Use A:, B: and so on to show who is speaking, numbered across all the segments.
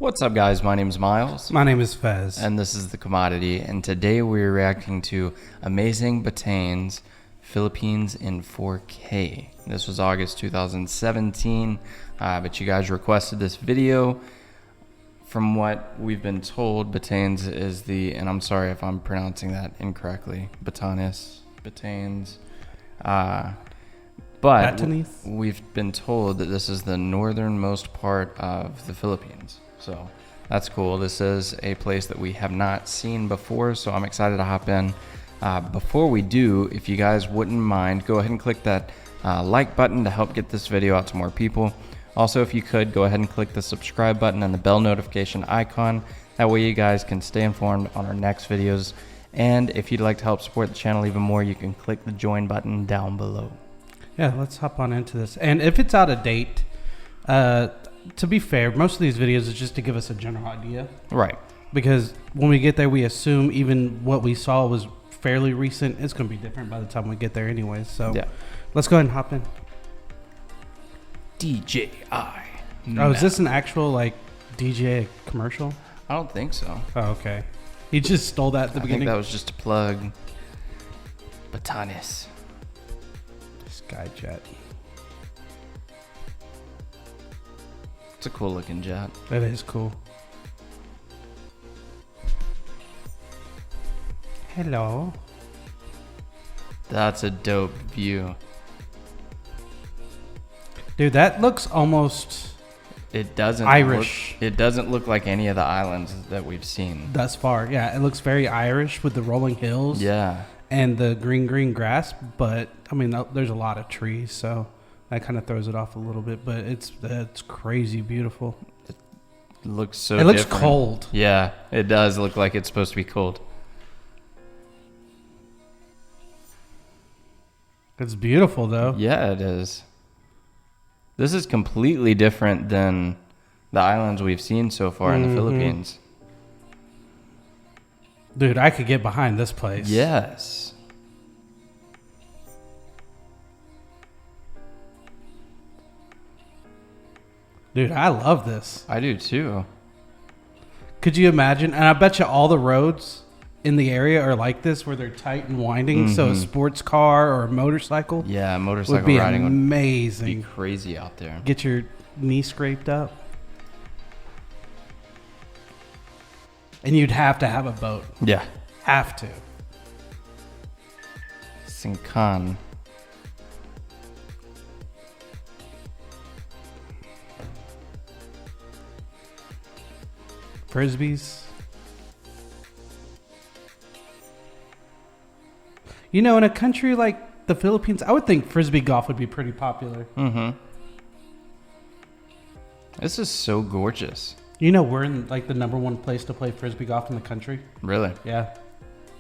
A: What's up, guys? My name is Miles.
B: My name is Fez.
A: And this is The Commodity. And today we're reacting to Amazing Batanes, Philippines in 4K. This was August 2017, but you guys requested this video. From what we've been told, Batanes is and I'm sorry if I'm pronouncing that incorrectly, Batanes. But
B: Batanes?
A: We've been told that this is the northernmost part of the Philippines. So that's cool. This is a place that we have not seen before, so I'm excited to hop in. Before we do, if you guys wouldn't mind, go ahead and click that like button to help get this video out to more people. Also, if you could, go ahead and click the subscribe button and the bell notification icon. That way you guys can stay informed on our next videos. And if you'd like to help support the channel even more, you can click the join button down below.
B: Yeah, let's hop on into this. And if it's out of date, to be fair, most of these videos is just to give us a general idea.
A: Right.
B: Because when we get there, we assume even what we saw was fairly recent. It's going to be different by the time we get there anyways. So yeah, let's go ahead and hop in.
A: DJI.
B: Oh, is this an actual like DJ commercial?
A: I don't think so.
B: Oh, okay. He just stole that at the beginning.
A: I think that was just a plug. Batanes.
B: Skyjet.
A: It's a cool looking jet.
B: That is cool. Hello.
A: That's a dope view.
B: Dude, that looks almost
A: it doesn't
B: Irish.
A: It doesn't look like any of the islands that we've seen
B: thus far. Yeah, it looks very Irish with the rolling hills.
A: Yeah. And
B: the green grass, but I mean, there's a lot of trees, so that kind of throws it off a little bit. But it's crazy beautiful.
A: It looks so.
B: It looks
A: different.
B: cold.
A: Yeah, it does look like it's supposed to be cold.
B: It's beautiful, though.
A: Yeah, it is. This is completely different than the islands we've seen so far in the Philippines.
B: Dude, I could get behind this place.
A: Yes.
B: Dude, I love this.
A: I do too.
B: Could you imagine? And I bet you all the roads in the area are like this, where they're tight and winding. So a sports car or a motorcycle,
A: yeah, motorcycle
B: would be
A: riding
B: amazing.
A: would be crazy out there.
B: Get your knee scraped up. And you'd have to have a boat.
A: Yeah.
B: Have to.
A: Sinkan.
B: Frisbees. You know, in a country like the Philippines, I would think Frisbee golf would be pretty popular.
A: This is so gorgeous.
B: You know, we're in like the #1 place to play Frisbee golf in the country.
A: Really?
B: Yeah.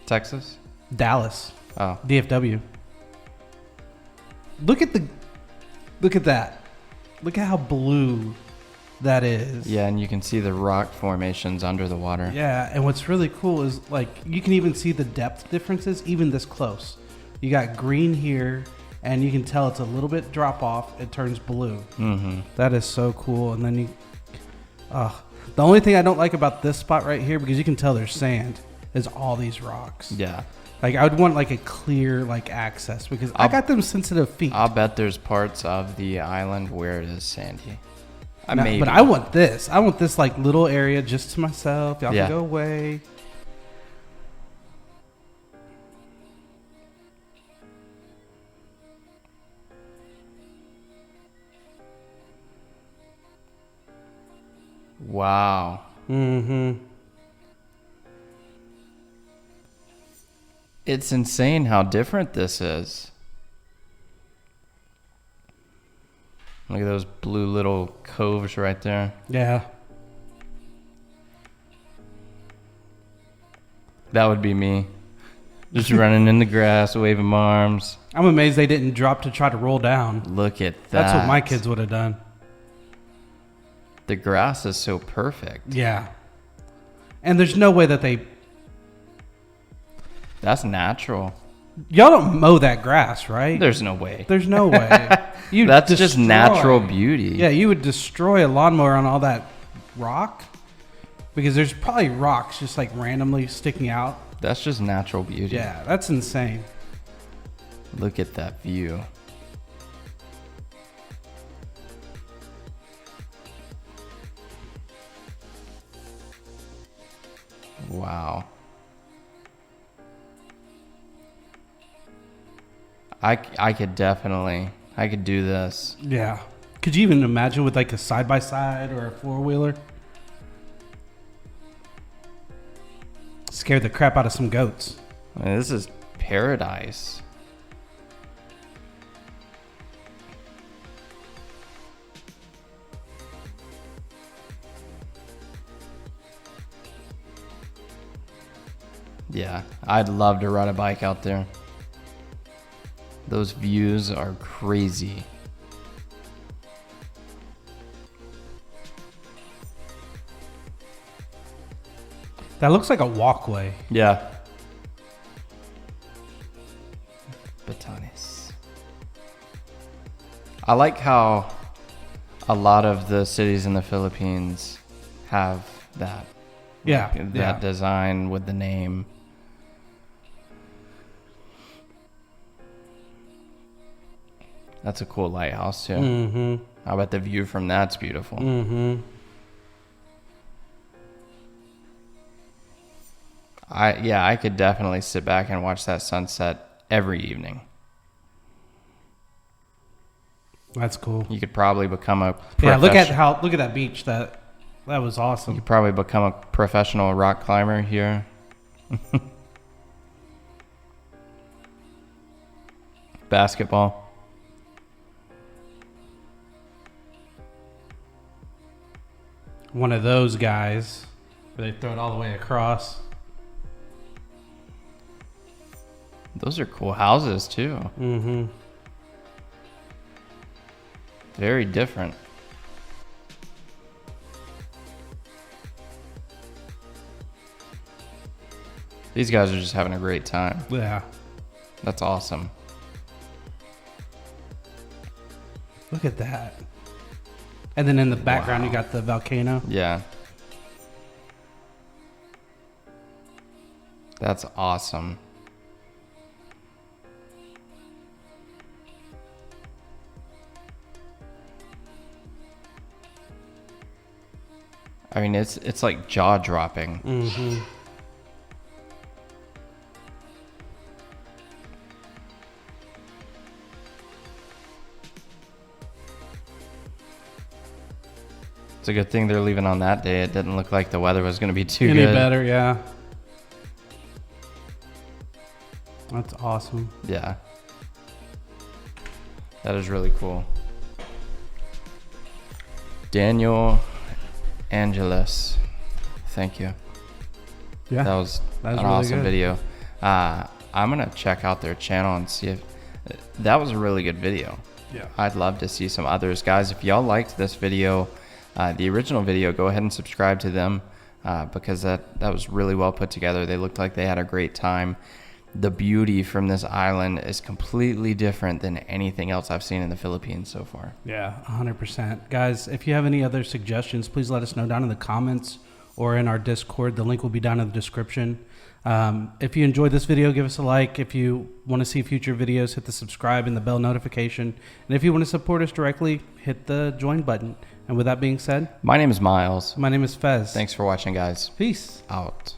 A: Texas?
B: Dallas.
A: Oh.
B: DFW. Look at that. Look at how blue that is.
A: Yeah, and you can see the rock formations under the water.
B: Yeah, and what's really cool is like you can even see the depth differences even this close. You got green here, and you can tell it's a little bit drop off. It turns blue. That is so cool. And then the only thing I don't like about this spot right here, because you can tell there's sand, is all these rocks.
A: Yeah.
B: Like I would want like a clear like access, because I got them sensitive feet.
A: I'll bet there's parts of the island where it is sandy.
B: But I want this. I want this like little area just to myself. Y'all can go away.
A: Wow. It's insane how different this is. Look at those blue little coves right there.
B: Yeah.
A: That would be me. Just running in the grass, waving my arms.
B: I'm amazed they didn't drop to try to roll down.
A: Look at that.
B: That's what my kids would have done.
A: The grass is so perfect.
B: Yeah. And there's no way that
A: That's natural.
B: Y'all don't mow that grass, right?
A: There's no way.
B: There's no way.
A: That's just natural beauty.
B: Yeah, you would destroy a lawnmower on all that rock. Because there's probably rocks just like randomly sticking out.
A: That's just natural beauty.
B: Yeah, that's insane.
A: Look at that view. Wow. I could do this.
B: Yeah. Could you even imagine with like a side-by-side or a four-wheeler? Scared the crap out of some goats.
A: I mean, this is paradise. Yeah, I'd love to ride a bike out there. Those views are crazy.
B: That looks like a walkway.
A: Yeah. Batanes. I like how a lot of the cities in the Philippines have that.
B: Yeah.
A: Like that design with the name. That's a cool lighthouse too.
B: Mm-hmm.
A: How about the view from that's beautiful.
B: Mm-hmm.
A: I could definitely sit back and watch that sunset every evening.
B: That's cool.
A: You could probably become a
B: Yeah, look at that beach. That was
A: you
B: awesome.
A: could probably become a professional rock climber here. Basketball.
B: One of those guys where they throw it all the way across.
A: Those are cool houses too.
B: Mm-hmm.
A: Very different. These guys are just having a great time.
B: Yeah.
A: That's awesome.
B: Look at that. And then in the background,
A: Wow.
B: you got the volcano.
A: Yeah. That's awesome. I mean, it's like jaw dropping.
B: Mm-hmm.
A: It's a good thing they're leaving on that day. It didn't look like the weather was going to be too
B: Any
A: good.
B: better, yeah. That's awesome.
A: Yeah. That is really cool. Daniel Angeles. Thank you.
B: Yeah.
A: That was an
B: really
A: awesome
B: good.
A: video. I'm going to check out their channel and see if that was a really good video.
B: Yeah.
A: I'd love to see some others. Guys, if y'all liked this video, the original video, go ahead and subscribe to them because that was really well put together. They looked like they had a great time. The beauty from this island is completely different than anything else I've seen in the Philippines so far.
B: Yeah, 100%. Guys, if you have any other suggestions, please let us know down in the comments or in our Discord. The link will be down in the description. If you enjoyed this video, give us a like. If you want to see future videos, hit the subscribe and the bell notification. And if you want to support us directly, hit the join button. And with that being said,
A: My name is Miles.
B: my name is Fez.
A: Thanks for watching, guys.
B: Peace.
A: Out.